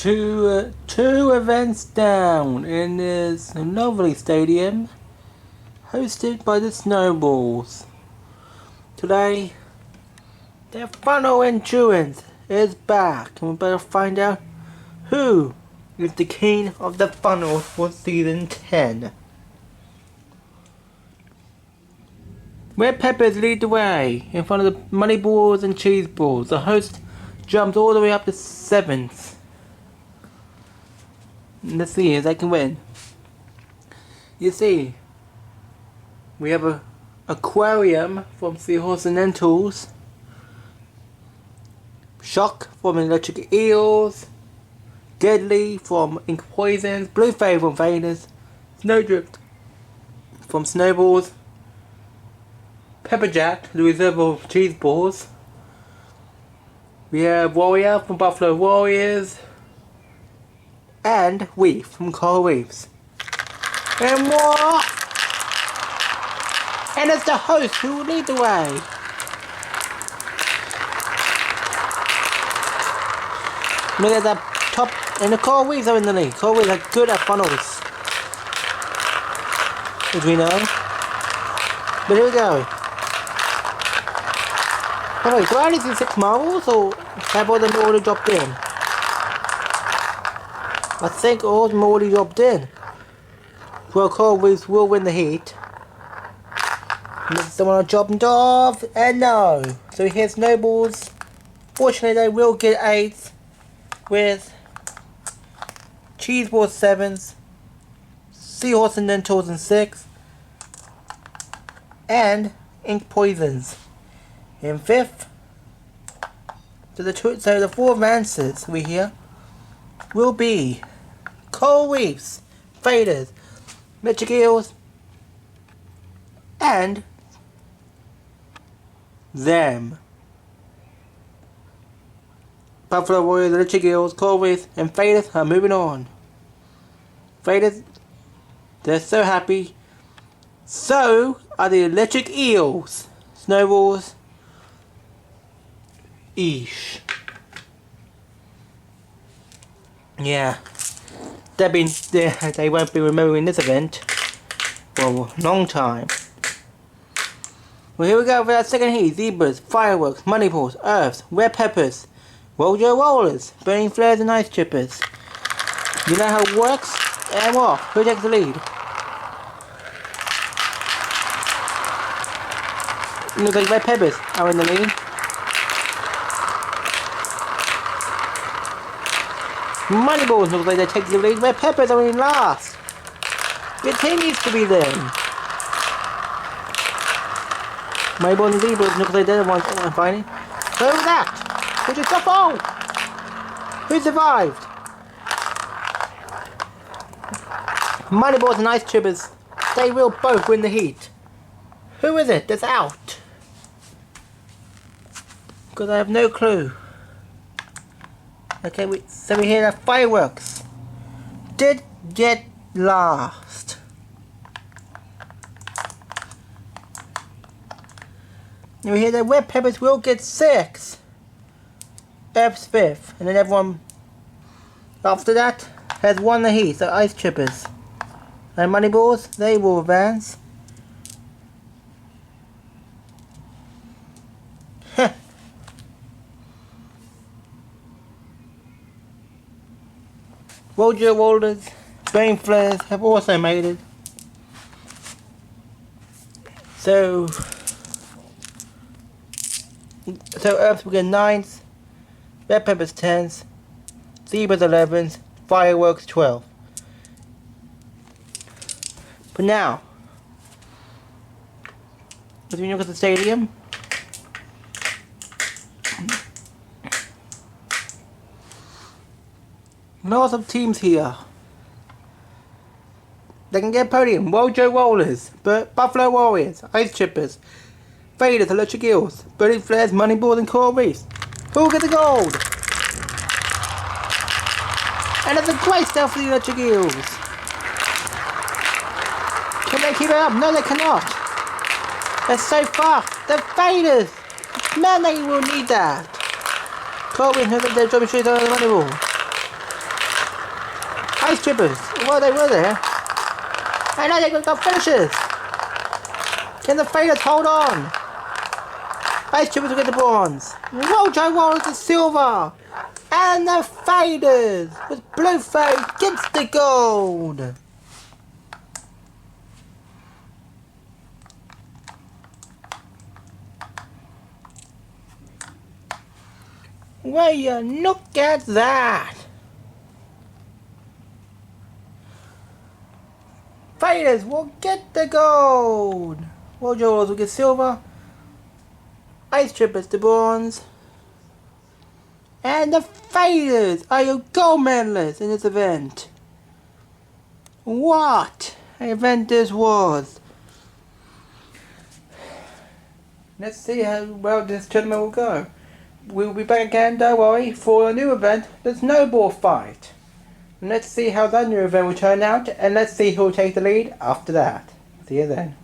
Two events down in this lovely stadium, hosted by the Snowballs. Today, their funnel endurance is back, and we better find out who is the king of the funnel for season 10. Red Peppers lead the way in front of the Money Balls and Cheese Balls. The host jumps all the way up to 7th. Let's see if they can win. You see, we have a aquarium from Seahorse and Lentils, Shock from Electric Eels, Deadly from Ink Poisons, Blue Fairy from Vaders, Snowdrift from Snowballs, Pepperjack, the reserve of Cheese Balls. We have Warrior from Buffalo Warriors, and Reef from Coral Reefs. And what? And it's the host who will lead the way. Look at that top, and the Coral Reefs are in the lead. Coral Reefs are good at funnels, as we know. But here we go. Oh wait, do I only see 6 marbles, or have all them already dropped in? I think all of them already dropped in. Well, Coral Reefs will win the heat. Someone dropped off, and no. So here's Snowballs. Fortunately, they will get 8th with Cheese Balls 7th, Seahorse and Lentils in 6th, and Ink Poisons in 5th. So the 4 advances we hear will be Coral Reefs, Vaders, Electric Eels, and them. Buffalo Warriors, Electric Eels, Coral Reefs, and Vaders are moving on. Vaders, they're so happy. So are the Electric Eels. Snowballs, eesh. Yeah, they won't be remembering this event for a long time. Well, here we go for our second heat. Zebras, Fireworks, Money Balls, Earths, Red Peppers, Rojo Rollers, Burning Flares and Ice Chippers. You know how it works? And what? Who takes the lead? Looks like Red Peppers are in the lead. Money Balls looks like they take the lead. Red Peppers are in last. Continues to be them. Money Balls and Zebras looks like they're the ones fighting. Who was that? Who just got fall? Who survived? Money Balls and Ice Chippers, they will both win the heat. Who is it that's out? Because I have no clue. Okay, so we hear that Fireworks did get last. And we hear that Red Peppers will get 6. Earth's 5th. And then everyone after that has won the heat, so Ice Chippers. And Money Balls, they will advance. Rojo Rollers, Burning Flares have also made it. So Earths will get 9th, Red Peppers 10th, Zebras 11th, Fireworks 12th. But now, as we look at the stadium, lots of teams here. They can get a podium. Rojo Rollers, Buffalo Warriors, Ice Chippers, Vaders, Electric Eels, Burning Flares, Money Balls and Coral Reefs. Who will get the gold? And it's a great start for the Electric Eels. Can they keep it up? No, they cannot. They're so fast. They're Vaders. Man, they will need that. Coral Reefs, they're dropping straight on the Money Ball. Ice Trippers, well they were there. And now they've got finishers. Can the Faders hold on? Ice Trippers will get the bronze. Rojo Rollers the silver. And the Faders with Blueface gets the gold. Will you look at that? Faders will get the gold. Rojo Rollers will get silver. Ice Trippers the bronze. And the Faders are your gold medalists in this event. What an event this was. Let's see how well this tournament will go. We'll be back again, don't worry, for a new event, the Snowball Fight. And let's see how that new event will turn out, and let's see who will take the lead after that. See you then.